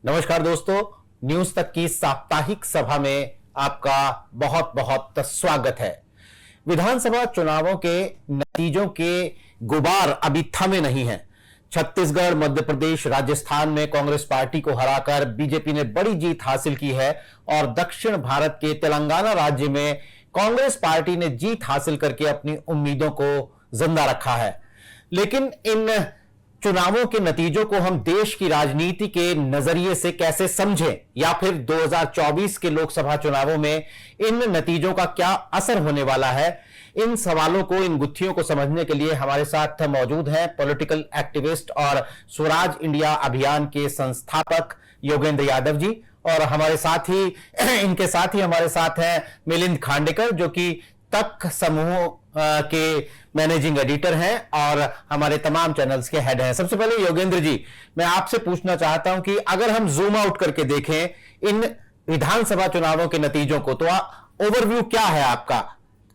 नमस्कार दोस्तों, न्यूज तक की साप्ताहिक सभा में आपका बहुत बहुत स्वागत है। विधानसभा चुनावों के नतीजों के गुबार अभी थमे नहीं हैं। छत्तीसगढ़, मध्य प्रदेश, राजस्थान में कांग्रेस पार्टी को हराकर बीजेपी ने बड़ी जीत हासिल की है और दक्षिण भारत के तेलंगाना राज्य में कांग्रेस पार्टी ने जीत हासिल करके अपनी उम्मीदों को जिंदा रखा है। लेकिन इन चुनावों के नतीजों को हम देश की राजनीति के नजरिए से कैसे समझें, या फिर 2024 के लोकसभा चुनावों में इन नतीजों का क्या असर होने वाला है, इन सवालों को, इन गुत्थियों को समझने के लिए हमारे साथ मौजूद हैं पॉलिटिकल एक्टिविस्ट और स्वराज इंडिया अभियान के संस्थापक योगेंद्र यादव जी, और हमारे साथ ही इनके साथ ही हमारे साथ हैं मिलिंद खांडेकर, जो कि तक समूह के मैनेजिंग एडिटर हैं और हमारे तमाम चैनल्स के हेड हैं। सबसे पहले योगेंद्र जी, मैं आपसे पूछना चाहता हूं कि अगर हम जूम आउट करके देखें इन विधानसभा चुनावों के नतीजों को, तो ओवरव्यू क्या है आपका,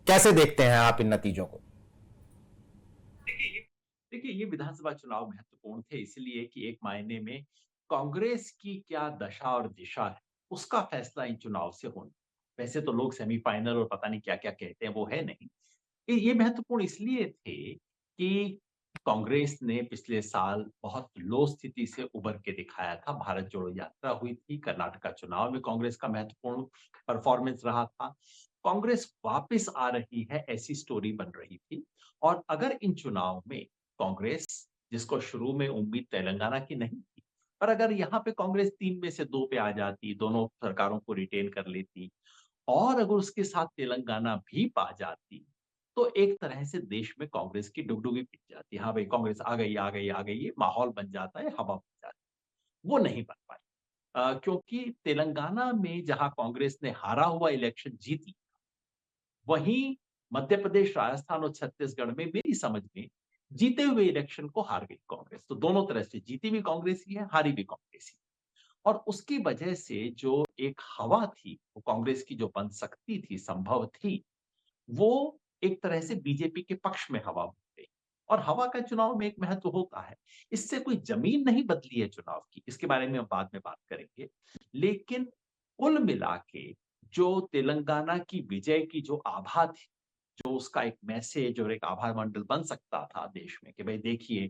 कैसे देखते हैं आप इन नतीजों को? देखिए ये विधानसभा चुनाव महत्वपूर्ण थे इसलिए कि एक मायने में कांग्रेस की क्या दशा और दिशा है उसका फैसला इन चुनाव से होना। वैसे तो लोग सेमीफाइनल और पता नहीं क्या क्या कहते हैं, वो है नहीं। ये महत्वपूर्ण इसलिए थे कि कांग्रेस ने पिछले साल बहुत लो स्थिति से उबर के दिखाया था। भारत जोड़ो यात्रा हुई थी, कर्नाटका चुनाव में कांग्रेस का महत्वपूर्ण परफॉर्मेंस रहा था। कांग्रेस वापस आ रही है ऐसी स्टोरी बन रही थी। और अगर इन चुनाव में कांग्रेस, जिसको शुरू में उम्मीद तेलंगाना की नहीं थी, पर अगर यहाँ पे कांग्रेस 3 में से 2 पे आ जाती, दोनों सरकारों को रिटेन कर लेती और अगर उसके साथ तेलंगाना भी पा जाती, तो एक तरह से देश में कांग्रेस की डुगडुगी पिट जाती। हाँ भाई, कांग्रेस आ गई आ गई आ गई, ये माहौल बन जाता है, हवा बन जाती है। वो नहीं बन पाई। क्योंकि तेलंगाना में जहां कांग्रेस ने हारा हुआ इलेक्शन जीती, वहीं मध्य प्रदेश, राजस्थान और छत्तीसगढ़ में मेरी समझ में जीते हुए इलेक्शन को हार गई कांग्रेस। तो दोनों तरह से जीती भी कांग्रेस ही है, हारी भी कांग्रेस ही। और उसकी वजह से जो एक हवा थी, वो कांग्रेस की जो बन सकती थी, संभव थी, वो एक तरह से बीजेपी के पक्ष में हवा बन गई। और हवा का चुनाव में एक महत्व होता है। इससे कोई जमीन नहीं बदली है चुनाव की, इसके बारे में हम बाद में बात करेंगे। लेकिन कुल मिला के जो तेलंगाना की विजय की जो आभा थी, जो उसका एक मैसेज और एक आभार मंडल बन सकता था देश में कि भाई देखिए,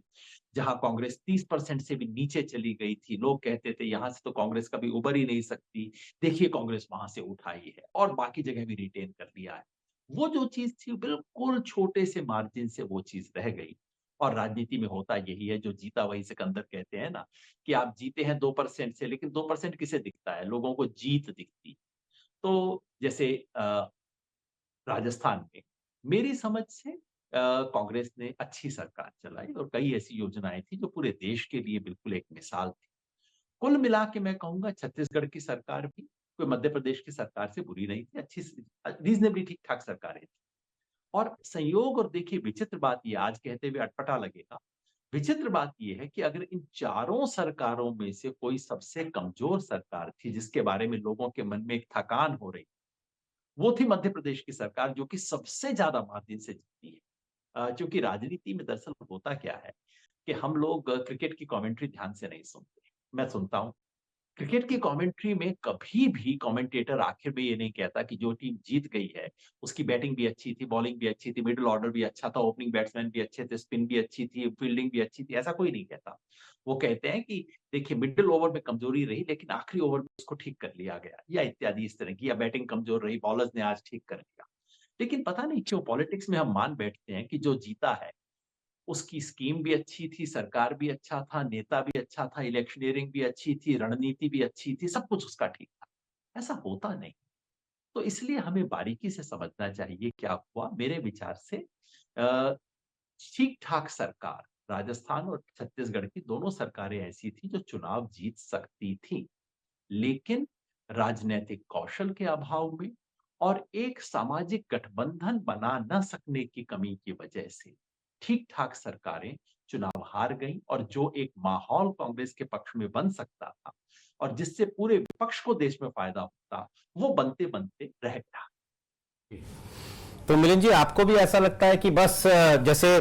जहां कांग्रेस 30% से भी नीचे चली गई थी, लोग कहते थे यहां से तो कांग्रेस कभी उबर ही नहीं सकती, देखिए कांग्रेस वहां से उठाई है और बाकी जगह भी रिटेन कर लिया है। वो जो चीज थी बिल्कुल छोटे से मार्जिन से वो चीज रह गई। और राजनीति में होता यही है, जो जीता वही सिकंदर कहते हैं ना, कि आप जीते हैं 2% से, लेकिन 2% किसे दिखता है? लोगों को जीत दिखती। तो जैसे राजस्थान में मेरी समझ से कांग्रेस ने अच्छी सरकार चलाई और कई ऐसी योजनाएं थी जो पूरे देश के लिए बिल्कुल एक मिसाल थी। कुल मिला के मैं कहूंगा छत्तीसगढ़ की सरकार भी कोई मध्य प्रदेश की सरकार से बुरी नहीं थी, अच्छी, रीजनेबली ठीक ठाक सरकारें थी। और संयोग, और देखिए विचित्र बात ये, आज कहते हुए अटपटा लगेगा, विचित्र बात यह है कि अगर इन चारों सरकारों में से कोई सबसे कमजोर सरकार थी, जिसके बारे में लोगों के मन में एक थकान हो रही, वो थी मध्य प्रदेश की सरकार, जो कि सबसे ज्यादा मार्जिन से जीती है। क्योंकि राजनीति में दरअसल होता क्या है कि हम लोग क्रिकेट की कमेंट्री ध्यान से नहीं सुनते। मैं सुनता हूँ क्रिकेट की कमेंट्री में, कभी भी कमेंटेटर आखिर में ये नहीं कहता कि जो टीम जीत गई है उसकी बैटिंग भी अच्छी थी, बॉलिंग भी अच्छी थी, मिडिल ऑर्डर भी अच्छा था, ओपनिंग बैट्समैन भी अच्छे थे, स्पिन भी अच्छी थी, फील्डिंग भी अच्छी थी, ऐसा कोई नहीं कहता। वो कहते हैं कि देखिए मिडिल ओवर में कमजोरी रही लेकिन आखिरी ओवर में उसको ठीक कर लिया गया, या इत्यादि इस तरह की, या बैटिंग कमजोर रही, बॉलर्स ने आज ठीक कर लिया। लेकिन पता नहीं क्यों पॉलिटिक्स में हम मान बैठते हैं कि जो जीता है उसकी स्कीम भी अच्छी थी, सरकार भी अच्छा था, नेता भी अच्छा था, इलेक्शनियरिंग भी अच्छी थी, रणनीति भी अच्छी थी, सब कुछ उसका ठीक था। ऐसा होता नहीं। तो इसलिए हमें बारीकी से समझना चाहिए क्या हुआ। मेरे विचार से ठीक ठाक सरकार, राजस्थान और छत्तीसगढ़ की दोनों सरकारें ऐसी थी जो चुनाव जीत सकती थी, लेकिन राजनीतिक कौशल के अभाव में और एक सामाजिक गठबंधन बना न सकने की कमी की वजह से ठीक ठाक सरकारें चुनाव हार गई। और जो एक माहौल कांग्रेस के पक्ष में बन सकता था और जिससे पूरे विपक्ष को देश में फायदा होता, वो बनते बनते रह गया। तो मिलिंद जी, आपको भी ऐसा लगता है कि बस जैसे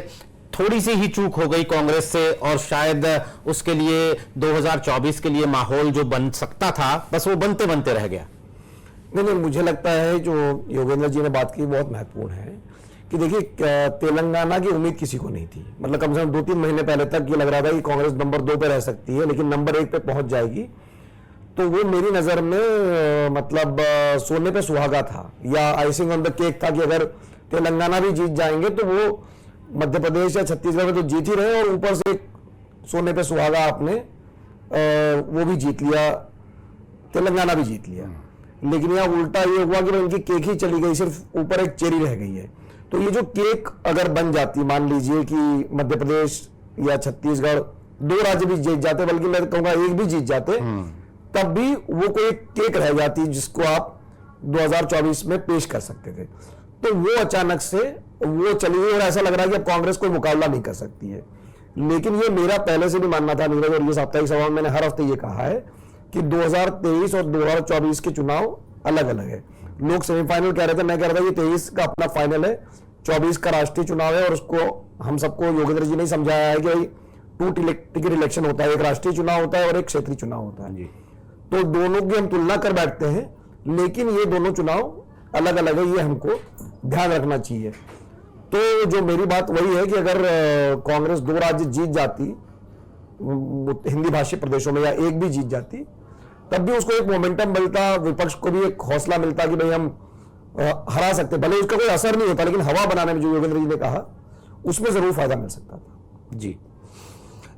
थोड़ी सी ही चूक हो गई कांग्रेस से और शायद उसके लिए 2024 के लिए माहौल जो बन सकता था बस वो बनते बनते रह गया? नहीं नहीं, मुझे लगता है जो योगेंद्र जी ने बात की बहुत महत्वपूर्ण है कि देखिए, तेलंगाना की उम्मीद किसी को नहीं थी। मतलब कम से कम 2-3 महीने पहले तक ये लग रहा था कि कांग्रेस नंबर 2 पे रह सकती है, लेकिन नंबर 1 पे पहुंच जाएगी। तो वो मेरी नज़र में मतलब सोने पे सुहागा था, या आइसिंग ऑन द केक था कि अगर तेलंगाना भी जीत जाएंगे तो वो मध्य प्रदेश या छत्तीसगढ़ में तो जीत ही रहे, और ऊपर से एक सोने पे सुहागा आपने वो भी जीत लिया, तेलंगाना भी जीत लिया। लेकिन यहाँ उल्टा ये हुआ कि उनकी केक ही चली गई, सिर्फ ऊपर एक चेरी रह गई है। तो ये जो केक अगर बन जाती, मान लीजिए कि मध्य प्रदेश या छत्तीसगढ़ 2 राज्य भी जीत जाते, बल्कि मैं कहूँगा 1 भी जीत जाते, तब भी वो कोई केक रह जाती जिसको आप 2024 में पेश कर सकते थे। तो वो अचानक से वो चली गई और ऐसा लग रहा है कि अब कांग्रेस कोई मुकाबला नहीं कर सकती है। लेकिन ये मेरा पहले से भी मानना था नीरज, और ये साप्ताहिक सभा में मैंने हर हफ्ते ये कहा है कि 2023 और 2024 के चुनाव अलग अलग है। लोग सेमीफाइनल कह रहे थे, मैं कह रहा था कि 23 का अपना फाइनल है, 24 का राष्ट्रीय चुनाव है, और उसको हम सबको योगेंद्र जी ने समझाया है कि भाई 2 टिकट इलेक्शन होता है, एक राष्ट्रीय चुनाव होता है और एक क्षेत्रीय चुनाव होता है। तो दोनों की हम तुलना कर बैठते हैं, लेकिन ये दोनों चुनाव अलग अलग है, ये हमको ध्यान रखना चाहिए। तो जो मेरी बात वही है कि अगर कांग्रेस 2 राज्य जीत जाती हिंदी भाषी प्रदेशों में, या 1 भी जीत जाती, तब भी उसको एक मोमेंटम मिलता, विपक्ष को भी एक हौसला मिलता कि भाई हम हरा सकते। भले उसका कोई असर नहीं होता, लेकिन हवा बनाने में जो योगेंद्र जी ने कहा, उसमें जरूर फायदा मिल सकता था। जी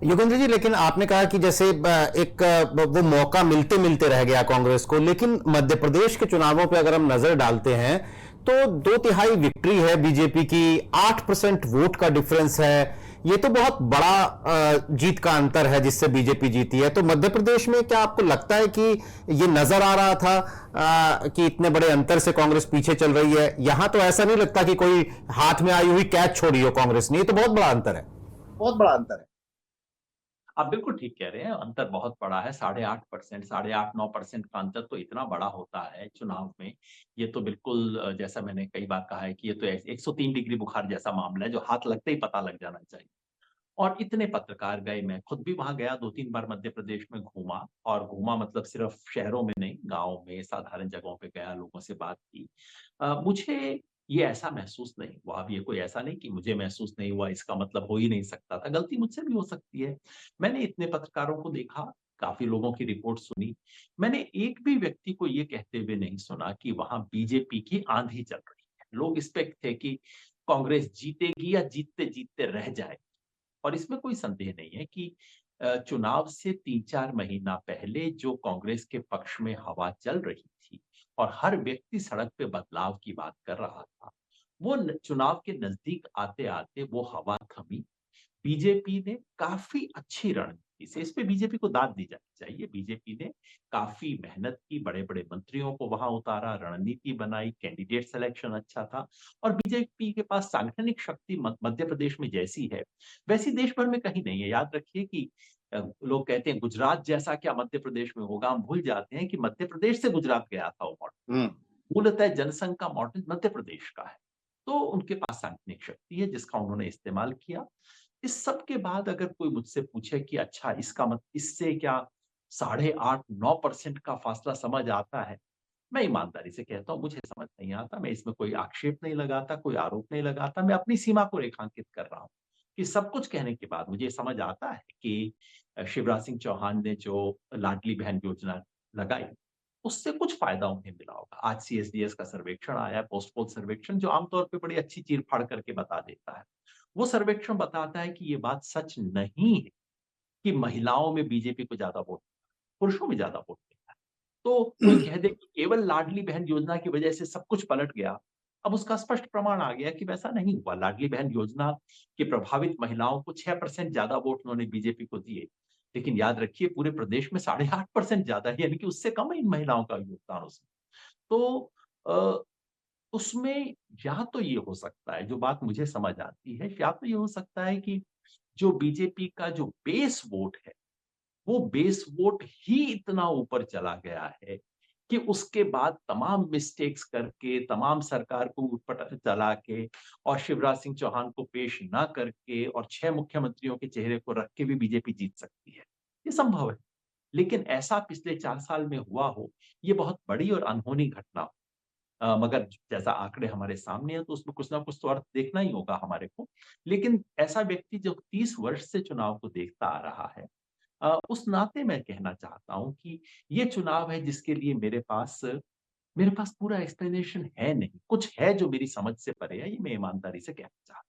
योगेंद्र जी, लेकिन आपने कहा कि जैसे एक वो मौका मिलते मिलते रह गया कांग्रेस को, लेकिन मध्य प्रदेश के चुनावों पे अगर हम नजर डालते हैं तो 2/3 विक्ट्री है बीजेपी की, 8% वोट का डिफरेंस है। ये तो बहुत बड़ा जीत का अंतर है जिससे बीजेपी जीती है। तो मध्य प्रदेश में क्या आपको लगता है कि ये नजर आ रहा था कि इतने बड़े अंतर से कांग्रेस पीछे चल रही है? यहां तो ऐसा नहीं लगता कि कोई हाथ में आई हुई कैच छोड़ी हो कांग्रेस ने, ये तो बहुत बड़ा अंतर है। बहुत बड़ा अंतर है। आप बिल्कुल ठीक कह रहे हैं, अंतर बहुत बड़ा है। 8.5%, 8.5-9% का अंतर तो इतना बड़ा होता है चुनाव में। ये तो बिल्कुल जैसा मैंने कई बार कहा है कि ये तो 103 डिग्री बुखार जैसा मामला है, जो हाथ लगते ही पता लग जाना चाहिए। और इतने पत्रकार गए, मैं खुद भी वहां गया, 2-3 बार मध्य प्रदेश में घूमा, और घूमा मतलब सिर्फ शहरों में नहीं, गाँव में, साधारण जगहों पे गया, लोगों से बात की। मुझे ये ऐसा महसूस नहीं हुआ। अब ये कोई ऐसा नहीं कि मुझे महसूस नहीं हुआ, इसका मतलब हो ही नहीं सकता था। गलती मुझसे भी हो सकती है। मैंने इतने पत्रकारों को देखा, काफ़ी लोगों की रिपोर्ट सुनी। मैंने एक भी व्यक्ति को ये कहते हुए नहीं सुना कि वहाँ बीजेपी की आंधी चल रही है। लोग इस पे थे कि कांग्रेस जीतेगी या जीतते-जीतते रह जाएगी। और इसमें कोई संदेह नहीं है कि चुनाव से 3-4 महीना पहले जो कांग्रेस के पक्ष में हवा चल रही थी और हर व्यक्ति सड़क पे बदलाव की बात कर रहा था, वो चुनाव के नजदीक आते-आते वो हवा थमी। बीजेपी ने काफ़ी अच्छी रणनीति से, इस पे बीजेपी को दाद दी जानी चाहिए। बीजेपी ने काफ़ी मेहनत की, बड़े-बड़े मंत्रियों को वहाँ उतारा, रणनीति बनाई, कैंडिडेट सिलेक्शन अच्छा था, और बीजेपी के पास सांगठनिक शक्ति मध्य प्रदेश में जैसी है, वैसी देश भर में कहीं नहीं है। याद रखिए कि लोग कहते हैं गुजरात जैसा क्या मध्य प्रदेश में होगा, हम भूल जाते हैं कि मध्य प्रदेश से गुजरात गया था वो मॉडल। मूलतः जनसंघ का मॉडल मध्य प्रदेश का है। तो उनके पास सांगठनिक शक्ति है जिसका उन्होंने इस्तेमाल किया। इस सब के बाद अगर कोई मुझसे पूछे कि अच्छा इसका इससे क्या 8.5-9% का फासला समझ आता है, मैं ईमानदारी से कहता हूँ मुझे समझ नहीं आता। मैं इसमें कोई आक्षेप नहीं लगाता, कोई आरोप नहीं लगाता। मैं अपनी सीमा को रेखांकित कर रहा हूँ कि सब कुछ कहने के बाद मुझे समझ आता है कि शिवराज सिंह चौहान ने जो लाडली बहन योजना लगाई, उससे कुछ फायदा उन्हें मिला होगा। आज सीएसडीएस का सर्वेक्षण आया है, पोस्ट पोल सर्वेक्षण, जो आमतौर पे बड़ी अच्छी चीर-फाड़ करके बता देता है। वो सर्वेक्षण बताता है कि ये बात सच नहीं है कि महिलाओं में बीजेपी को ज्यादा वोट, पुरुषों में ज्यादा वोट मिलता है। तो कोई कह दे कि केवल लाडली बहन योजना की वजह से सब कुछ पलट गया, अब उसका स्पष्ट प्रमाण आ गया कि वैसा नहीं हुआ। लाडली बहन योजना के प्रभावित महिलाओं को 6% ज्यादा वोट उन्होंने बीजेपी को दिए, लेकिन याद रखिए पूरे प्रदेश में 8.5% ज्यादा है, यानी कि उससे कम है इन महिलाओं का योगदान उसमें। तो अ, उसमें या तो ये हो सकता है, जो बात मुझे समझ आती है, या तो ये हो सकता है कि जो बीजेपी का जो बेस वोट है, वो बेस वोट ही इतना ऊपर चला गया है कि उसके बाद तमाम मिस्टेक्स करके, तमाम सरकार को ऊट-पटांग चला के और शिवराज सिंह चौहान को पेश ना करके और 6 मुख्यमंत्रियों के चेहरे को रख के भी बीजेपी जीत सकती है। ये संभव है। लेकिन ऐसा पिछले 4 साल में हुआ हो, ये बहुत बड़ी और अनहोनी घटना हो। मगर जैसा आंकड़े हमारे सामने हैं तो उसमें कुछ ना कुछ तो अर्थ देखना ही होगा हमारे को। लेकिन ऐसा व्यक्ति जो 30 वर्ष से चुनाव को देखता आ रहा है, उस नाते मैं कहना चाहता हूँ कि ये चुनाव है जिसके लिए मेरे पास पूरा एक्सप्लेनेशन है नहीं। कुछ है जो मेरी समझ से परे है, ये मैं ईमानदारी से कहना चाहता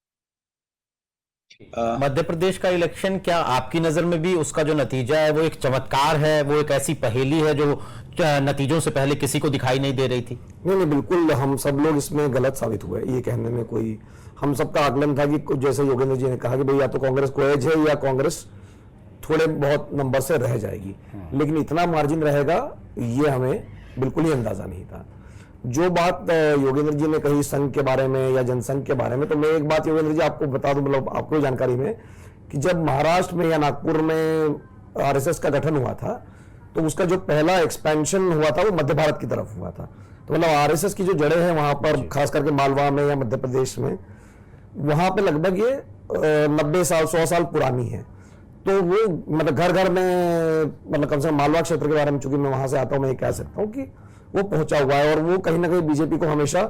मध्य प्रदेश का इलेक्शन क्या आपकी नजर में भी उसका जो नतीजा है वो एक चमत्कार है, वो एक ऐसी पहेली है जो नतीजों से पहले किसी को दिखाई नहीं दे रही थी? नहीं नहीं, बिल्कुल हम सब लोग इसमें गलत साबित हुए। ये कहने में कोई, हम सबका आकलन था कि जैसे योगेंद्र जी ने कहा कि भाई या तो कांग्रेस को एज है या कांग्रेस थोड़े बहुत नंबर से रह जाएगी, लेकिन इतना मार्जिन रहेगा ये हमें बिल्कुल ही अंदाजा नहीं था। जो बात योगेंद्र जी ने कही संघ के बारे में या जनसंघ के बारे में, तो मैं एक बात योगेंद्र जी आपको बता दूं, मतलब आपको जानकारी में, कि जब महाराष्ट्र में या नागपुर में आरएसएस का गठन हुआ था तो उसका जो पहला एक्सपेंशन हुआ था वो मध्य भारत की तरफ हुआ था। तो मतलब आरएसएस की जो जड़ें हैं वहां पर, खास करके मालवा में या मध्य प्रदेश में, वहां पे लगभग ये 90 साल 100 साल पुरानी है। तो वो मतलब घर घर में, मतलब कम से कम मालवा क्षेत्र के बारे में, चूंकि मैं वहां से आता हूं, मैं ये कह सकता हूँ कि वो पहुंचा हुआ है और वो कहीं ना कहीं बीजेपी को हमेशा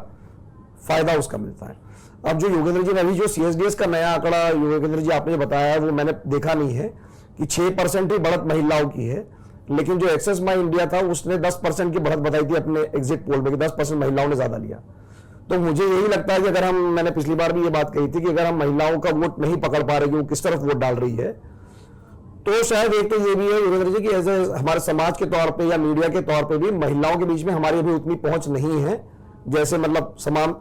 फायदा उसका मिलता है। अब जो योगेंद्र जी ने अभी जो सीएसडीएस का नया आंकड़ा योगेंद्र जी आपने बताया, वो मैंने देखा नहीं है कि 6% ही बढ़त महिलाओं की है, लेकिन जो एक्सेस माई इंडिया था उसने 10% की बढ़त बताई थी अपने एग्जिट पोल में कि 10% महिलाओं ने ज्यादा लिया। तो मुझे यही लगता है कि अगर हम, मैंने पिछली बार भी ये बात कही थी कि अगर हम महिलाओं का वोट नहीं पकड़ पा रहे कि वो किस तरफ वोट डाल रही है, तो शायद एक तो ये भी है योगेंद्र जी कि ऐसे हमारे समाज के तौर पे या मीडिया के तौर पे भी महिलाओं के बीच में हमारी अभी उतनी पहुंच नहीं है, जैसे मतलब समान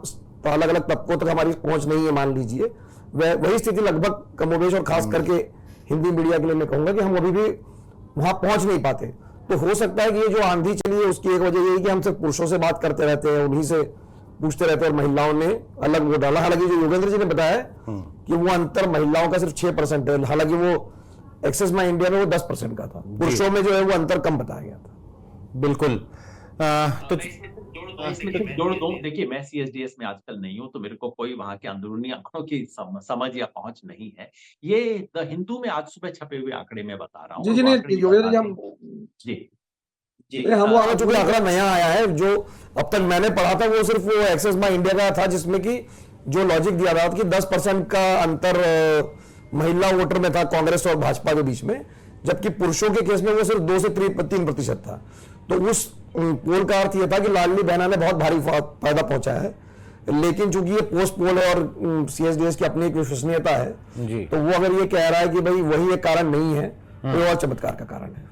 अलग अलग तबकों तक हमारी पहुंच नहीं है, मान लीजिए। वही स्थिति लगभग कमोबेश, और खास करके हिंदी मीडिया के लिए मैं कहूंगा कि हम अभी भी वहां पहुंच नहीं पाते। तो हो सकता है कि ये जो आंधी चली है उसकी एक वजह यही कि हम सिर्फ पुरुषों से बात करते रहते हैं, उन्हीं से पूछते रहते हैं और महिलाओं ने अलग वोट डाला। हालांकि जो योगेंद्र जी ने बताया कि वो अंतर महिलाओं का सिर्फ 6% है, हालांकि वो एक्सेस माई इंडिया में वो 10% का था, पुरुषों में जो है वो अंतर कम बताया गया था। बिल्कुल। तो इसमें कुछ जोड़ दूं, देखिए मैं सीएसडीएस में आजकल नहीं हूं तो मेरे को कोई वहां के अंदरूनी आंकड़ों की समझ या पहुंच नहीं है। ये द हिंदू में आज सुबह छपे हुए आंकड़े में बता रहा हूँ, जी और जी, वो नहीं आंकड़े योगेंद्र जी, बताते हम हैं। जी जी, नहीं, हम वो चूंकि आंकड़ा नया आया है, जो अब तक मैंने पढ़ा था वो सिर्फ वो एक्सेस माई इंडिया का था, जिसमें कि जो लॉजिक दिया था कि 10% का अंतर महिला वोटर में था कांग्रेस और भाजपा के बीच में, जबकि पुरुषों के केस में वो सिर्फ 2 से 3% था। तो उस पोल का अर्थ ये था कि लाडली बहना ने बहुत भारी फायदा पहुंचा है, लेकिन चूंकि ये पोस्ट पोल है और सीएसडीएस की अपनी एक विश्वसनीयता है जी, तो वो अगर ये कह रहा है कि भाई वही एक कारण नहीं है, तो और चमत्कार का कारण है।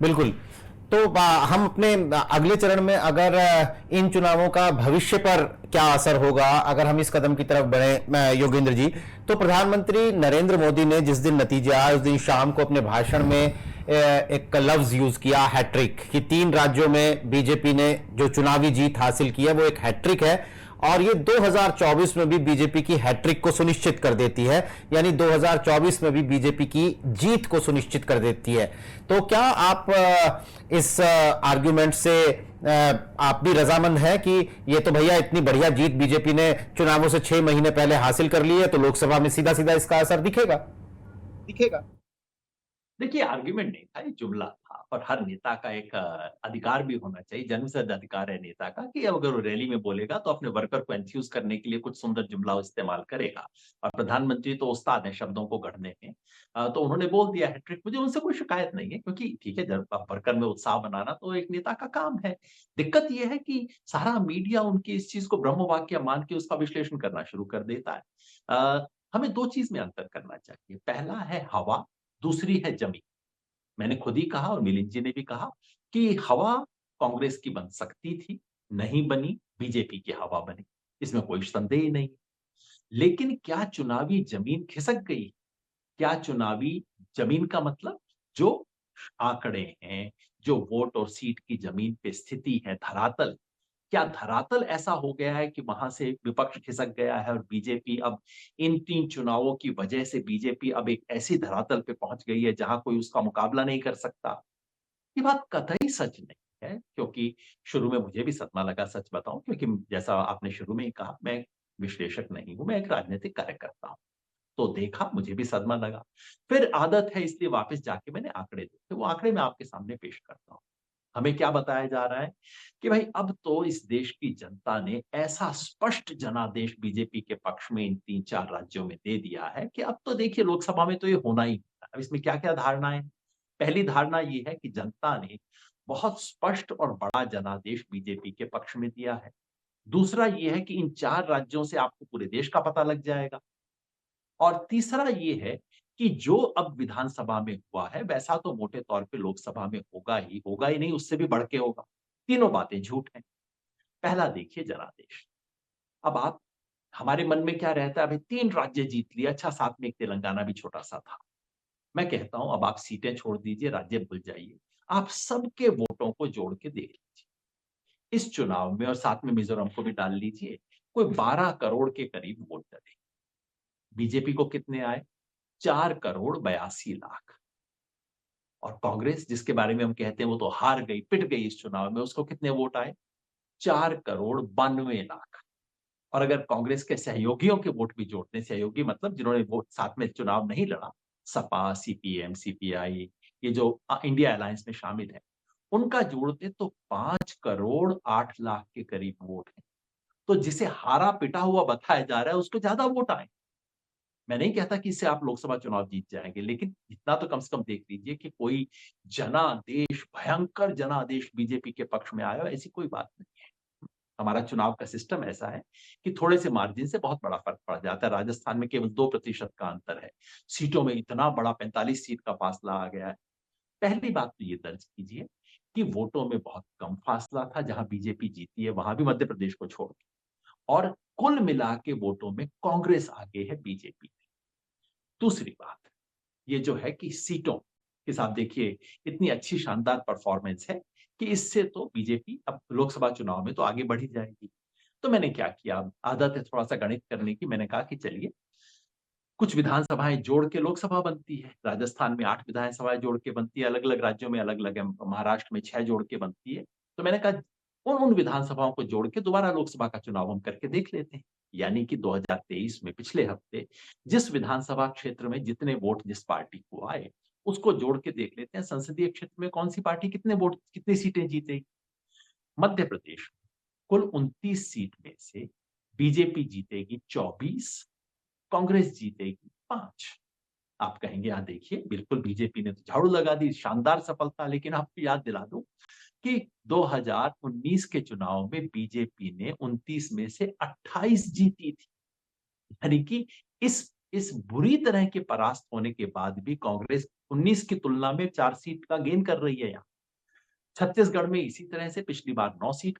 बिल्कुल। तो हम अपने अगले चरण में अगर इन चुनावों का भविष्य पर क्या असर होगा, अगर हम इस कदम की तरफ बढ़े योगेंद्र जी, तो प्रधानमंत्री नरेंद्र मोदी ने जिस दिन नतीजे आए उस दिन शाम को अपने भाषण में एक लफ्ज यूज किया, हैट्रिक, कि 3 राज्यों में बीजेपी ने जो चुनावी जीत हासिल की है वो एक हैट्रिक है और ये 2024 में भी बीजेपी की हैट्रिक को सुनिश्चित कर देती है, यानी 2024 में भी बीजेपी की जीत को सुनिश्चित कर देती है। तो क्या आप इस आर्ग्यूमेंट से आप भी रजामंद हैं कि ये तो भैया इतनी बढ़िया जीत बीजेपी ने चुनावों से 6 महीने पहले हासिल कर ली है, तो लोकसभा में सीधा सीधा इसका असर दिखेगा? देखिए, आर्गुमेंट नहीं था, ये जुमला था। और हर नेता का एक अधिकार भी होना चाहिए, जन्मसिद्ध अधिकार है नेता का, कि अगर वो रैली में बोलेगा तो अपने वर्कर को एंथ्यूज करने के लिए कुछ सुंदर जुमला इस्तेमाल करेगा। और प्रधानमंत्री तो उस्ताद है शब्दों को गढ़ने में। तो उन्होंने बोल दिया हैट्रिक, मुझे उनसे कोई शिकायत नहीं है, क्योंकि ठीक है, जब वर्कर में उत्साह बनाना तो एक नेता का काम है। दिक्कत ये है कि सारा मीडिया उनकी इस चीज को ब्रह्म वाक्य मान के उसका विश्लेषण करना शुरू कर देता है। हमें 2 चीज में अंतर करना चाहिए। पहला है हवा, दूसरी है जमीन। मैंने खुद ही कहा और मिलिंद जी ने भी कहा कि हवा कांग्रेस की बन सकती थी, नहीं बनी, बीजेपी की हवा बनी, इसमें कोई संदेह ही नहीं। लेकिन क्या चुनावी जमीन खिसक गई? क्या चुनावी जमीन का मतलब जो आंकड़े हैं, जो वोट और सीट की जमीन पे स्थिति है, धरातल, क्या धरातल ऐसा हो गया है कि वहां से विपक्ष खिसक गया है और बीजेपी अब इन 3 चुनावों की वजह से बीजेपी अब एक ऐसी धरातल पे पहुंच गई है जहां कोई उसका मुकाबला नहीं कर सकता? ये बात कतई सच नहीं। है, क्योंकि शुरू में मुझे भी सदमा लगा, सच बताऊं, क्योंकि जैसा आपने शुरू में ही कहा, मैं विश्लेषक नहीं हूं, मैं एक राजनीतिक कार्यकर्ता हूं। तो देखा, मुझे भी सदमा लगा। फिर आदत है इसलिए वापस जाके मैंने आंकड़े देखे, वो आंकड़े मैं आपके सामने पेश करता हूं। हमें क्या बताया जा रहा है कि भाई अब तो इस देश की जनता ने ऐसा स्पष्ट जनादेश बीजेपी के पक्ष में इन 3-4 राज्यों में दे दिया है कि अब तो देखिए लोकसभा में तो ये होना ही है। अब इसमें क्या-क्या धारणाएं हैं? पहली धारणा ये है कि जनता ने बहुत स्पष्ट और बड़ा जनादेश बीजेपी के पक्ष में दिया है। दूसरा ये है कि इन 4 राज्यों से आपको पूरे देश का पता लग जाएगा। और तीसरा ये है कि जो अब विधानसभा में हुआ है, वैसा तो मोटे तौर पे लोकसभा में होगा ही नहीं, उससे भी बढ़ के होगा। तीनों बातें झूठ हैं। पहला देखिए जनादेश। अब आप हमारे मन में क्या रहता है, अभी 3 राज्य जीत लिया, अच्छा साथ में एक तेलंगाना भी छोटा-सा था। मैं कहता हूँ अब आप सीटें छोड़ दीजिए, राज्य भूल जाइए। आप सबके वोटों को जोड़ के देख लीजिए। इस चुनाव में और साथ में मिज़ोरम को भी डाल लीजिए, कोई 12 करोड़ के करीब वोट डले। बीजेपी को कितने आए? 4 करोड़ 82 लाख। और कांग्रेस जिसके बारे में हम कहते हैं वो तो हार गई, पिट गई इस चुनाव में, उसको कितने वोट आए? 4 करोड़ 92 लाख। और अगर कांग्रेस के सहयोगियों के वोट भी जोड़ते हैं, सहयोगी मतलब जिन्होंने वोट साथ में चुनाव नहीं लड़ा, सपा, सीपीएम, सीपीआई, ये जो इंडिया अलायंस में शामिल है, उनका जोड़ते तो 5 करोड़ 8 लाख के करीब वोट है। तो जिसे हारा पिटा हुआ बताया जा रहा है, उसको ज्यादा वोट आए। मैं नहीं कहता कि इससे आप लोकसभा चुनाव जीत जाएंगे, लेकिन इतना तो कम से कम देख लीजिए कि कोई जनादेश, भयंकर जनादेश बीजेपी के पक्ष में आया हो, ऐसी कोई बात नहीं है। हमारा चुनाव का सिस्टम ऐसा है कि थोड़े से मार्जिन से बहुत बड़ा फर्क पड़ जाता है। राजस्थान में केवल 2% का अंतर है। सीटों में इतना बड़ा 45 सीट का फासला आ गया है। पहली बात तो ये दर्ज कीजिए कि वोटों में बहुत कम फासला था, जहां बीजेपी जीती है, वहां भी मध्य प्रदेश को छोड़ के। और कुल मिला के वोटों में कांग्रेस आगे है बीजेपी। दूसरी बात, ये जो है कि सीटों के साथ देखिए इतनी अच्छी शानदार परफॉर्मेंस है कि इससे तो बीजेपी अब लोकसभा चुनाव में तो आगे बढ़ी जाएगी। तो मैंने क्या किया, आदत है थोड़ा-सा गणित करने की, मैंने कहा कि चलिए कुछ विधानसभाएँ जोड़ के लोकसभा बनती है। राजस्थान में 8 विधानसभाएँ जोड़ के बनती है, अलग-अलग राज्यों में अलग-अलग है, महाराष्ट्र में 6 जोड़ के बनती है। तो मैंने कहा उन विधानसभाओं को जोड़ के दोबारा लोकसभा का चुनाव हम करके देख लेते हैं। यानी कि 2023 में पिछले हफ्ते जिस विधानसभा क्षेत्र में जितने वोट जिस पार्टी को आए, उसको जोड़ के देख लेते हैं संसदीय क्षेत्र में कौन-सी पार्टी कितने वोट कितनी सीटें जीतेगी। मध्य प्रदेश कुल 29 सीट में से बीजेपी जीतेगी 24, कांग्रेस जीतेगी 5। आप कहेंगे हाँ देखिए बिल्कुल बीजेपी ने तो झाड़ू लगा दी, शानदार सफलता। लेकिन आपको याद दिला दूं कि 2019 के चुनाव में बीजेपी ने 29 में से 28 जीती थी। यानी कि इस बुरी तरह के परास्त होने के बाद भी कांग्रेस 19 की तुलना में 4 सीट का गेन कर रही है यहाँ। छत्तीसगढ़ में इसी तरह से पिछली बार 9 सीट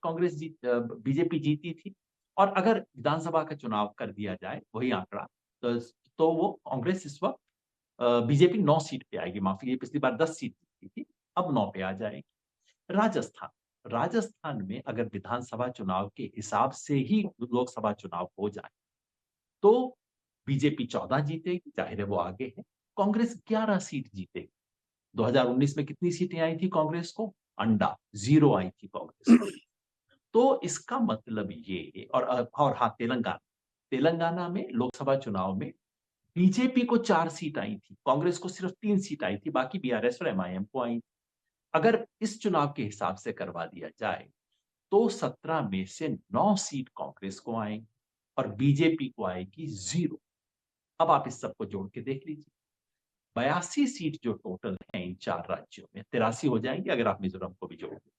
बीजेपी जीती थी। और अगर विधानसभा का चुनाव कर दिया जाए वही आंकड़ा, तो वो कांग्रेस इस वक्त बीजेपी 9 सीट पे आएगी। माफी, ये पिछली बार 10 सीट जीती थी, अब 9 पे आ जाएगी। राजस्थान राजस्थान में अगर विधानसभा चुनाव के हिसाब से ही लोकसभा चुनाव हो जाए तो बीजेपी 14 जीतेगी, जाहिर है वो आगे है। कांग्रेस 11 सीट जीतेगी। 2019 में कितनी सीटें आई थी कांग्रेस को? अंडा, 0 आई थी कांग्रेस को। तो इसका मतलब ये, और हाँ, तेलंगाना में लोकसभा चुनाव में बीजेपी को 4 सीट आई थी, कांग्रेस को सिर्फ 3 सीट आई थी, बाकी बीआरएस और एमआईएम को आई। अगर इस चुनाव के हिसाब से करवा दिया जाए तो 17 में से 9 सीट कांग्रेस को आएंगी और बीजेपी को आएगी 0। अब आप इस सबको जोड़ के देख लीजिए, 82 सीट जो टोटल है इन 4 राज्यों में, 83 हो जाएंगे अगर आप मिजोरम को भी जोड़ दें।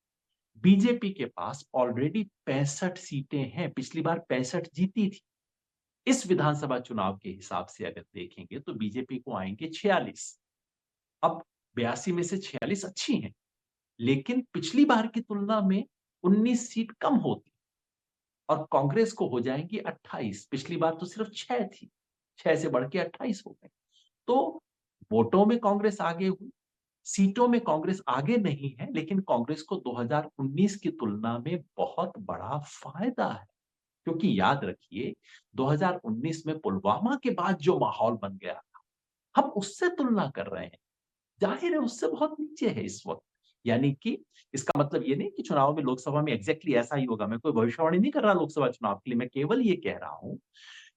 बीजेपी के पास ऑलरेडी 65 सीटें हैं, पिछली बार 65 जीती थी। इस विधानसभा चुनाव के हिसाब से अगर देखेंगे तो बीजेपी को आएंगे 46। अब 82 में से 46 अच्छी हैं, लेकिन पिछली बार की तुलना में 19 सीट कम होती और कांग्रेस को हो जाएंगी 28। पिछली बार तो सिर्फ 6 थी, 6 से बढ़ के 28 हो गए। तो वोटों में कांग्रेस आगे हुई, सीटों में कांग्रेस आगे नहीं है, लेकिन कांग्रेस को 2019 की तुलना में बहुत बड़ा फायदा है। क्योंकि याद रखिए 2019 में पुलवामा के बाद जो माहौल बन गया था, हम उससे तुलना कर रहे हैं, जाहिर है उससे बहुत नीचे है इस वक्त। यानी कि इसका मतलब ये नहीं कि चुनाव में लोकसभा में एग्जैक्टली ऐसा ही होगा। मैं कोई भविष्यवाणी नहीं कर रहा लोकसभा चुनाव के लिए, मैं केवल ये कह रहा हूं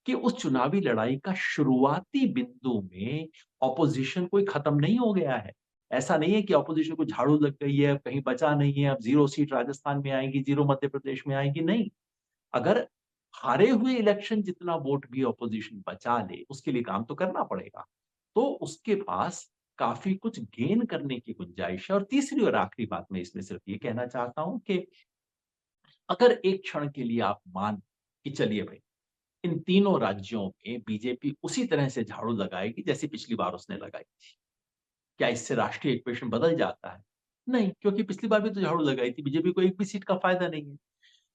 कि उस चुनावी लड़ाई का शुरुआती बिंदु में ऑपोजिशन कोई खत्म नहीं हो गया है। ऐसा नहीं है कि ऑपोजिशन को झाड़ू लग गई है, कहीं बचा नहीं है, अब 0 सीट राजस्थान में आएगी, 0 मध्य प्रदेश में आएगी, नहीं। अगर हारे हुए इलेक्शन जितना वोट भी ऑपोजिशन बचा ले, उसके लिए काम तो करना पड़ेगा। तो उसके पास काफी कुछ गेन करने की गुंजाइश है। और तीसरी और आखिरी बात मैं इसमें सिर्फ ये कहना चाहता हूं कि अगर एक क्षण के लिए आप मान कि चलिए भाई, इन तीनों राज्यों में बीजेपी उसी तरह से झाड़ू लगाएगी जैसे पिछली बार उसने लगाई थी, क्या इससे राष्ट्रीय इक्वेशन बदल जाता है? नहीं, क्योंकि पिछली बार भी तो झाड़ू लगाई थी, बीजेपी को एक भी सीट का फायदा नहीं है।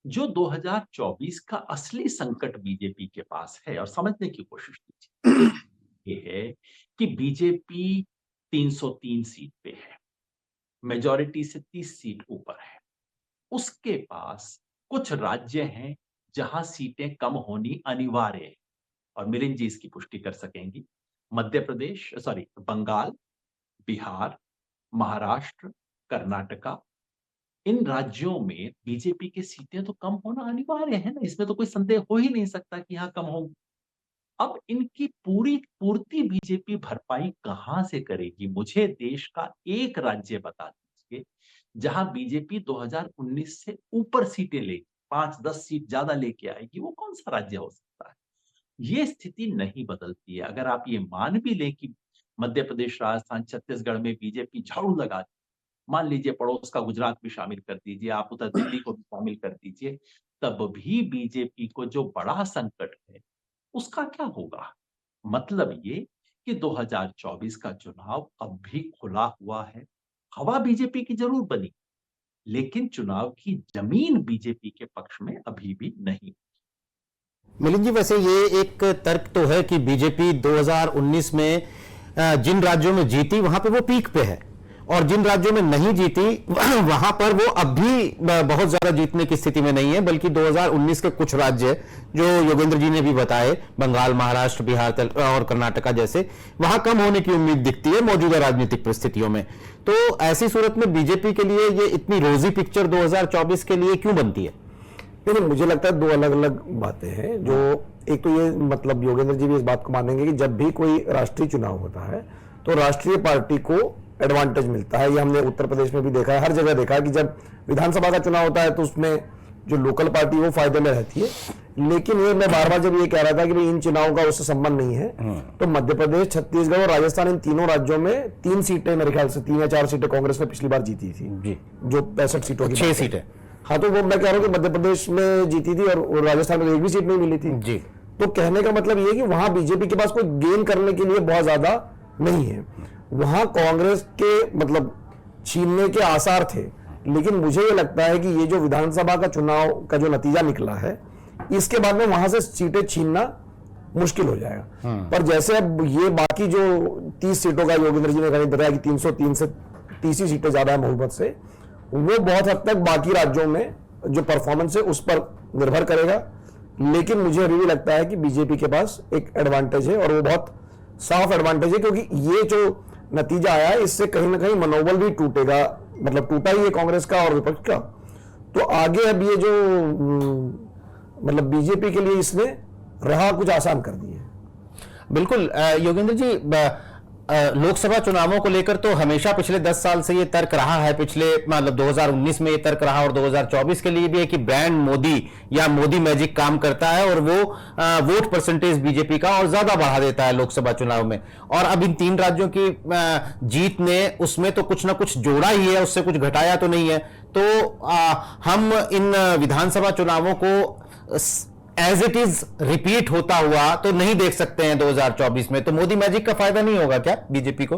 जो 2024 का असली संकट बीजेपी के पास है, और समझने की कोशिश कीजिए, ये है कि बीजेपी 303 सीट पे है, मेजॉरिटी से 30 सीट ऊपर है। उसके पास कुछ राज्य हैं जहां सीटें कम होनी अनिवार्य है, और मिलिंद जी इसकी पुष्टि कर सकेंगी। मध्य प्रदेश, सॉरी, बंगाल, बिहार, महाराष्ट्र, कर्नाटका, इन राज्यों में बीजेपी की सीटें तो कम होना अनिवार्य है ना, इसमें तो कोई संदेह हो ही नहीं सकता कि यहाँ कम होगी। अब इनकी पूरी पूर्ति बीजेपी भरपाई कहां से करेगी? मुझे देश का एक राज्य बता दीजिए जहां बीजेपी 2019 से ऊपर सीटें लेगी, 5-10 सीट ज्यादा लेके आएगी। वो कौन सा राज्य हो सकता है? ये स्थिति नहीं बदलती है। अगर आप ये मान भी लें कि मध्य प्रदेश, राजस्थान, छत्तीसगढ़ में बीजेपी झाड़ू लगा, मान लीजिए पड़ोस का गुजरात भी शामिल कर दीजिए, आप उधर दिल्ली को भी शामिल कर दीजिए, तब भी बीजेपी को जो बड़ा संकट है उसका क्या होगा? मतलब ये कि 2024 का चुनाव अब भी खुला हुआ है। हवा बीजेपी की जरूर बनी, लेकिन चुनाव की जमीन बीजेपी के पक्ष में अभी भी नहीं। मिलिंद जी, वैसे ये एक तर्क तो है कि बीजेपी 2019 में जिन राज्यों में जीती वहां पे वो पीक पे है, और जिन राज्यों में नहीं जीती वहां पर वो अब भी बहुत ज्यादा जीतने की स्थिति में नहीं है, बल्कि 2019 के कुछ राज्य जो योगेंद्र जी ने भी बताए, बंगाल, महाराष्ट्र, बिहार और कर्नाटका जैसे, वहां कम होने की उम्मीद दिखती है मौजूदा राजनीतिक परिस्थितियों में। तो ऐसी सूरत में बीजेपी के लिए ये इतनी रोजी पिक्चर 2024 के लिए क्यों बनती है? लेकिन मुझे लगता है दो अलग अलग बातें हैं। जो एक तो ये, मतलब योगेंद्र जी भी इस बात को मानेंगे कि जब भी कोई राष्ट्रीय चुनाव होता है तो राष्ट्रीय पार्टी को एडवांटेज मिलता है। ये हमने उत्तर प्रदेश में भी देखा है, हर जगह देखा है कि जब विधानसभा का चुनाव होता है तो उसमें जो लोकल पार्टी वो फायदे में रहती है। लेकिन ये मैं बार बार जब ये कह रहा था कि भाई इन चुनावों का उससे संबंध नहीं है, तो मध्य प्रदेश, छत्तीसगढ़ और राजस्थान, इन तीनों राज्यों में 3 सीटें, मेरे ख्याल से 3 या 4 सीटें कांग्रेस ने पिछली बार जीती थी जी, जो 65 सीटों की 6 सीटें। हाँ, तो वो मैं कह रहा हूँ कि मध्य प्रदेश में जीती थी और राजस्थान में एक भी सीट नहीं मिली थी जी। तो कहने का मतलब ये है कि वहां बीजेपी के पास कोई गेन करने के लिए बहुत ज्यादा नहीं है। वहां कांग्रेस के मतलब छीनने के आसार थे। लेकिन मुझे ये लगता है कि ये जो विधानसभा का चुनाव का जो नतीजा निकला है, इसके बाद में वहां से सीटें छीनना मुश्किल हो जाएगा। पर जैसे अब ये बाकी जो 30 सीटों का योगेंद्र जी ने कहीं बताया कि 303 से 30 ही सीटें ज्यादा है बहुमत से, वो बहुत हद तक बाकी राज्यों में जो परफॉर्मेंस है उस पर निर्भर करेगा। लेकिन मुझे अभी भी लगता है कि बीजेपी के पास एक एडवांटेज है, और वो बहुत साफ एडवांटेज है, क्योंकि ये जो नतीजा आया है इससे कहीं ना कहीं मनोबल भी टूटेगा, मतलब टूटा ही है कांग्रेस का और विपक्ष का। तो आगे अब ये जो मतलब बीजेपी के लिए इसने राह कुछ आसान कर दी है। बिल्कुल योगेंद्र जी, लोकसभा चुनावों को लेकर तो हमेशा पिछले 10 साल से ये तर्क रहा है, पिछले मतलब 2019 में ये तर्क रहा और 2024 के लिए भी है कि ब्रांड मोदी या मोदी मैजिक काम करता है और वो वोट परसेंटेज बीजेपी का और ज्यादा बढ़ा देता है लोकसभा चुनाव में। और अब इन 3 राज्यों की जीत ने उसमें तो कुछ ना कुछ जोड़ा ही है, उससे कुछ घटाया तो नहीं है। तो हम इन विधानसभा चुनावों को एज इट इज रिपीट होता हुआ तो नहीं देख सकते हैं 2024 में। तो मोदी मैजिक का फायदा नहीं होगा क्या बीजेपी को?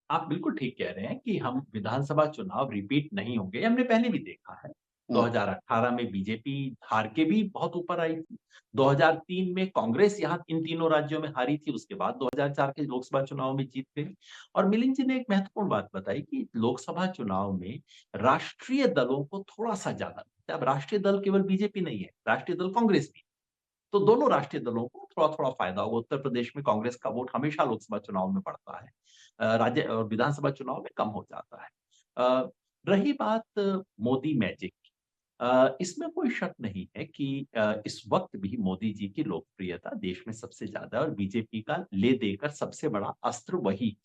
आप बिल्कुल ठीक कह रहे हैं कि हम विधानसभा चुनाव रिपीट नहीं होंगे, हमने पहले भी देखा है। 2018 में बीजेपी हार के भी बहुत ऊपर आई थी। 2003 में कांग्रेस यहाँ इन तीनों राज्यों में हारी थी, उसके बाद 2004 के लोकसभा चुनाव में जीत गई। और मिलिंद जी ने एक महत्वपूर्ण बात बताई कि लोकसभा चुनाव में राष्ट्रीय दलों को थोड़ा सा ज्यादा, अब राष्ट्रीय दल केवल बीजेपी नहीं है, राष्ट्रीय दल कांग्रेस भी। तो दोनों राष्ट्रीय दलों को थोड़ा थोड़ा फायदा होगा। उत्तर प्रदेश में कांग्रेस का वोट हमेशा लोकसभा चुनाव में बढ़ता है, राज्य और विधानसभा चुनाव में कम हो जाता है। रही बात मोदी मैजिक, इसमें कोई शक नहीं है कि इस वक्त भी मोदी जी की लोकप्रियता देश में सबसे ज्यादा है और बीजेपी का ले देकर सबसे बड़ा अस्त्र वही।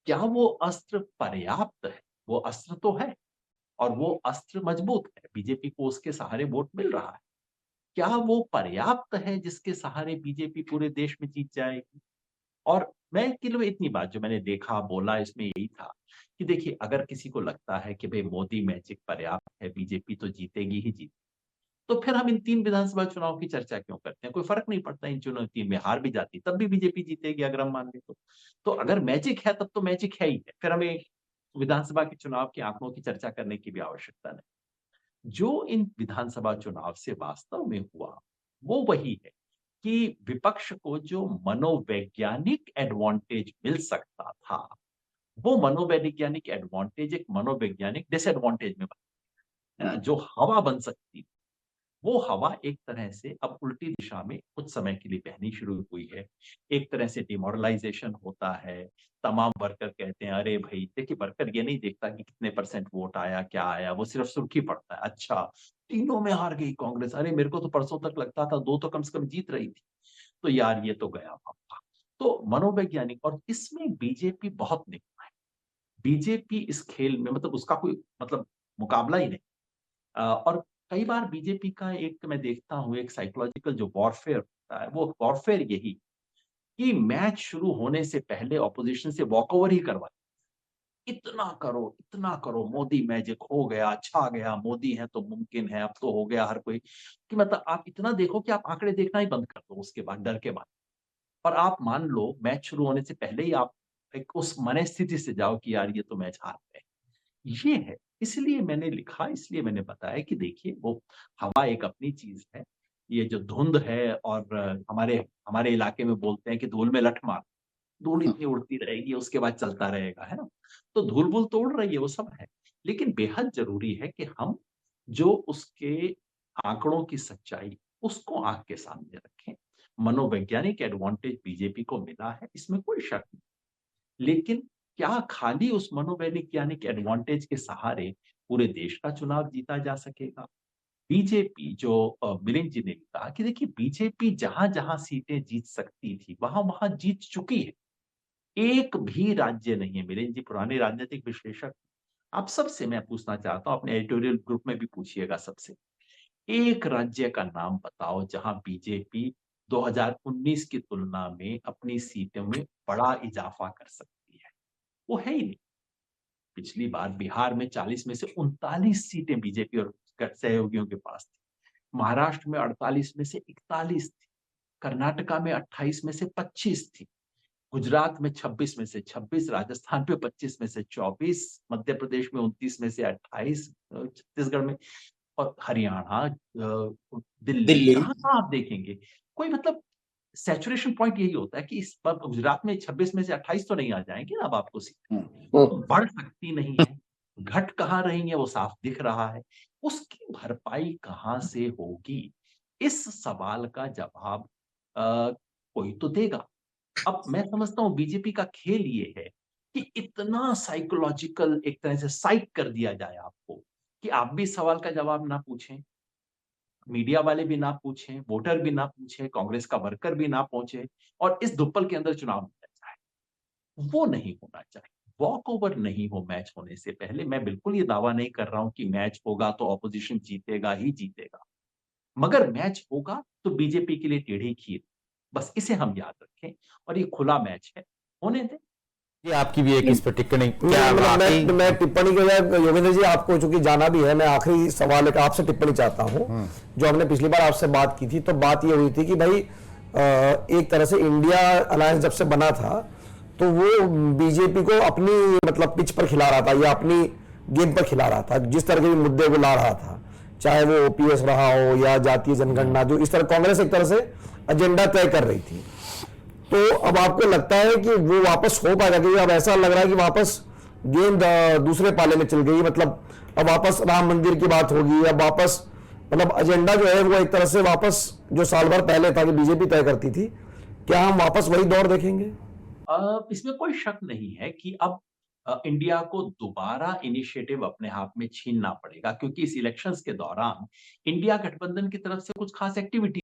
क्या वो अस्त्र पर्याप्त है? वो अस्त्र तो है और वो अस्त्र मजबूत है, बीजेपी को उसके सहारे वोट मिल रहा है। क्या वो पर्याप्त है जिसके सहारे बीजेपी पूरे देश में जीत जाएगी? और मैं केवल इतनी बात जो मैंने देखा बोला इसमें यही था कि देखिए, अगर किसी को लगता है कि भाई मोदी मैजिक पर्याप्त है, बीजेपी तो जीतेगी ही जीतेगी, तो फिर हम इन 3 विधानसभा चुनाव की चर्चा क्यों करते हैं? कोई फर्क नहीं पड़ता, इन चुनाव 3 में हार भी जाती तब भी बीजेपी जीतेगी अगर हम मान लें तो। तो अगर मैजिक है तब तो मैजिक है ही है, फिर हमें विधानसभा के चुनाव के आंकड़ों की चर्चा करने की भी आवश्यकता नहीं। जो इन विधानसभा चुनाव से वास्तव में हुआ वो वही है कि विपक्ष को जो मनोवैज्ञानिक एडवांटेज मिल सकता था, वो मनोवैज्ञानिक एडवांटेज एक मनोवैज्ञानिक डिसएडवांटेज में बना। जो हवा बन सकती, वो हवा एक तरह से अब उल्टी दिशा में कुछ समय के लिए बहनी शुरू हुई है। एक तरह से डिमोरलाइजेशन होता है, तमाम वर्कर कहते हैं अरे भाई, देखिए वर्कर ये नहीं देखता कि कितने परसेंट वोट आया, क्या आया, वो सिर्फ सुर्खी पड़ता है, अच्छा तीनों में हार गई कांग्रेस, अरे मेरे को तो परसों तक लगता था 2 तो कम से कम जीत रही थी, तो यार ये तो गया पापा। तो मनोवैज्ञानिक, और इसमें बीजेपी बहुत निकला है। बीजेपी इस खेल में मतलब उसका कोई मतलब मुकाबला ही नहीं। और कई बार बीजेपी का एक मैं देखता हूँ एक साइकोलॉजिकल जो वॉरफेयर होता है, वो वॉरफेयर यही कि मैच शुरू होने से पहले ऑपोजिशन से वॉकओवर ही करवा, इतना करो, मोदी मैजिक हो गया, छा गया, मोदी है तो मुमकिन है, अब तो हो गया हर कोई, कि मतलब आप इतना देखो कि आप आंकड़े देखना ही बंद कर दो उसके बाद, डर के बाद। और आप मान लो मैच शुरू होने से पहले ही आप एक उस मनस्थिति से जाओ कि यार ये तो मैच हार गए। ये है, इसलिए मैंने लिखा, इसलिए मैंने बताया कि देखिए वो हवा एक अपनी चीज है, ये जो धुंध है, और हमारे हमारे इलाके में बोलते हैं कि धूल में लठ मार, धूल इतनी उड़ती रहेगी उसके बाद चलता रहेगा, है ना? तो धूल वूल तो उड़ रही है, वो सब है, लेकिन बेहद जरूरी है कि हम जो उसके आंकड़ों की सच्चाई उसको आंख के सामने रखें। मनोवैज्ञानिक एडवांटेज बीजेपी को मिला है, इसमें कोई शक नहीं, लेकिन क्या खाली उस मनोवैज्ञानिक एडवांटेज के सहारे पूरे देश का चुनाव जीता जा सकेगा? बीजेपी जो मिलिंद जी ने कहा कि देखिए बीजेपी जहां-जहां सीटें जीत सकती थी, वहां-वहां जीत चुकी है। एक भी राज्य नहीं है, मिलिंद जी पुराने राजनीतिक विश्लेषक, आप सबसे मैं पूछना चाहता हूं, अपने एडिटोरियल ग्रुप में भी पूछिएगा सबसे, एक राज्य का नाम बताओ जहां बीजेपी 2019 की तुलना में अपनी सीटों में बड़ा इजाफा कर सकती है। वो है ही नहीं। पिछली बार बिहार में 40 में से 39 सीटें बीजेपी और सहयोगियों के पास थी। महाराष्ट्र में 48 में से 41 थी। कर्नाटका में 28 में से 25 थी। गुजरात में 26 में से 26, राजस्थान में 25 में से 24, मध्य प्रदेश में 29 में से 28, छत्तीसगढ़ में, और हरियाणा, दिल्ली, दिल्ली। कहाँ आप देखेंगे? कोई मतलब सैचुरेशन पॉइंट यही होता है कि इस बार गुजरात में 26 में से 28 तो नहीं आ जाएंगे ना अब आपको सीट, बढ़ सकती नहीं है, घट कहाँ रही है वो साफ दिख रहा है, उसकी भरपाई कहाँ से होगी? इस सवाल का जवाब कोई तो देगा। अब मैं समझता हूँ बीजेपी का खेल ये है कि इतना साइकोलॉजिकल एक तरह से साइक कर दिया जाए आपको कि आप भी सवाल का जवाब ना पूछें, मीडिया वाले भी ना पूछें, वोटर भी ना पूछें, कांग्रेस का वर्कर भी ना पहुंचे, और इस दुप्पल के अंदर चुनाव होना चाहिए। वो नहीं होना चाहिए। वॉक ओवर नहीं हो मैच होने से पहले। मैं बिल्कुल ये दावा नहीं कर रहा हूं कि मैच होगा तो ऑपोजिशन जीतेगा ही जीतेगा, मगर मैच होगा तो बीजेपी के लिए टेढ़ी खीर, बस इसे हम याद रखें। और ये खुला मैच है, होने दें। जी आपकी भी एक इस पर टिप्पणी, क्या मतलब वाकई मैं टिप्पणी के लिए योगेंद्र जी आपको चूंकि जाना भी है, मैं आखिरी सवाल एक आपसे टिप्पणी चाहता हूं। जो हमने पिछली बार आपसे बात की थी तो बात ये हुई थी कि भाई एक तरह से इंडिया अलायंस जब से बना था तो वो बीजेपी को अपनी मतलब पिच पर खिला रहा था या अपनी गेंद पर खिला रहा था, जिस तरह के भी मुद्दे वो ला रहा था, चाहे वो ओपीएस रहा हो या जातीय जनगणना, जो इस तरह कांग्रेस एक तरह से एजेंडा तय कर रही थी। तो अब आपको लगता है कि वो वापस हो पाएगा? क्योंकि अब ऐसा लग रहा है कि वापस गेंद दूसरे पाले में चल गई, मतलब अब वापस राम मंदिर की बात होगी, अब वापस मतलब एजेंडा जो है वो एक तरह से वापस जो साल भर पहले था कि बीजेपी तय करती थी, क्या हम वापस वही दौर देखेंगे? इसमें कोई शक नहीं है कि अब इंडिया को दोबारा इनिशिएटिव अपने हाथ में छीनना पड़ेगा, क्योंकि इस इलेक्शंस के दौरान इंडिया गठबंधन की तरफ से कुछ खास एक्टिविटी,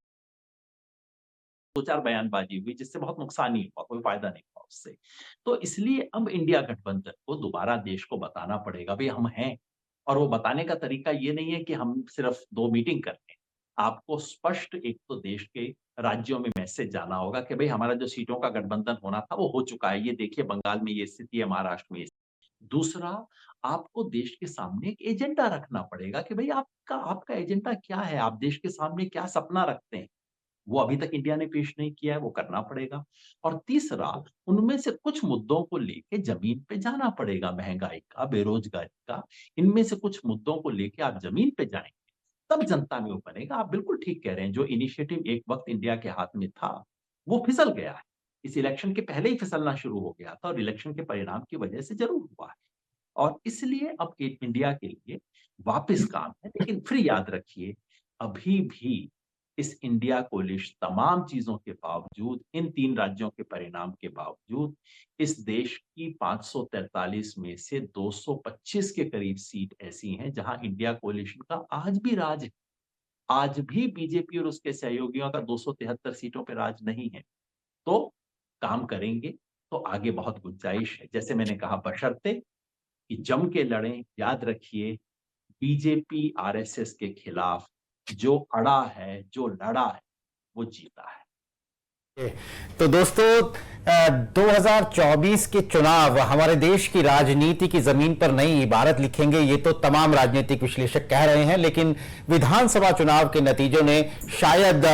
दो चार बयानबाजी हुई जिससे बहुत नुकसान ही हुआ, कोई फायदा नहीं हुआ उससे। तो इसलिए अब इंडिया गठबंधन को दोबारा देश को बताना पड़ेगा भाई हम हैं। और वो बताने का तरीका ये नहीं है कि हम सिर्फ 2 मीटिंग कर लें। आपको स्पष्ट एक तो देश के राज्यों में मैसेज जाना होगा कि भाई हमारा जो सीटों का गठबंधन होना था वो हो चुका है। ये देखिए बंगाल में ये स्थिति है, महाराष्ट्र में ये स्थिति। दूसरा, आपको देश के सामने एक एजेंडा रखना पड़ेगा कि भाई आपका एजेंडा क्या है? आप देश के सामने क्या सपना रखते हैं? वो अभी तक इंडिया ने पेश नहीं किया है, वो करना पड़ेगा। और तीसरा, उनमें से कुछ मुद्दों को लेके जमीन पे जाना पड़ेगा, महंगाई का, बेरोजगारी का। इनमें से कुछ मुद्दों को लेके आप जमीन पे जाएंगे, तब जनता में वो बनेगा। आप बिल्कुल ठीक कह रहे हैं, जो इनिशिएटिव एक वक्त इंडिया के हाथ में था, वो फिसल गया है। इस इलेक्शन के पहले ही फिसलना शुरू हो गया था और इलेक्शन के परिणाम की वजह से जरूर हुआ है। और इसलिए अब इंडिया के लिए वापस काम है। लेकिन फिर याद रखिए, अभी भी इस इंडिया कोलिशन तमाम चीजों के बावजूद, इन 3 राज्यों के परिणाम के बावजूद, इस देश की 543 में से 225 के करीब सीट ऐसी हैं जहां इंडिया कोलिशन का आज भी राज है। आज भी बीजेपी और उसके सहयोगियों का 273 सीटों पर राज नहीं है। तो काम करेंगे तो आगे बहुत गुंजाइश है। जैसे मैंने कहा, बशर्ते कि जम के लड़ें। याद रखिए, बीजेपी आरएसएस के खिलाफ जो अड़ा है, जो लड़ा है, वो जीता है। तो दोस्तों 2024 के चुनाव हमारे देश की राजनीति की जमीन पर नई इबारत लिखेंगे, ये तो तमाम राजनीतिक विश्लेषक कह रहे हैं। लेकिन विधानसभा चुनाव के नतीजों ने शायद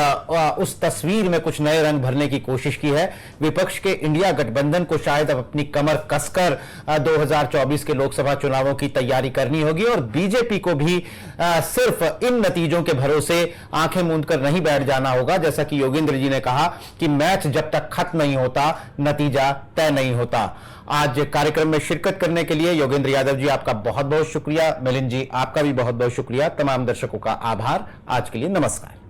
उस तस्वीर में कुछ नए रंग भरने की कोशिश की है। विपक्ष के इंडिया गठबंधन को शायद अब अपनी कमर कसकर 2024 के लोकसभा चुनावों की तैयारी करनी होगी और बीजेपी को भी सिर्फ इन नतीजों के भरोसे आंखें मूंद कर नहीं बैठ जाना होगा। जैसा कि योगेंद्र जी ने कहा कि मैच जब तक खत्म नहीं होता, नतीजा तय नहीं होता। आज कार्यक्रम में शिरकत करने के लिए योगेंद्र यादव जी आपका बहुत बहुत शुक्रिया। मिलिंद जी आपका भी बहुत बहुत शुक्रिया। तमाम दर्शकों का आभार। आज के लिए नमस्कार।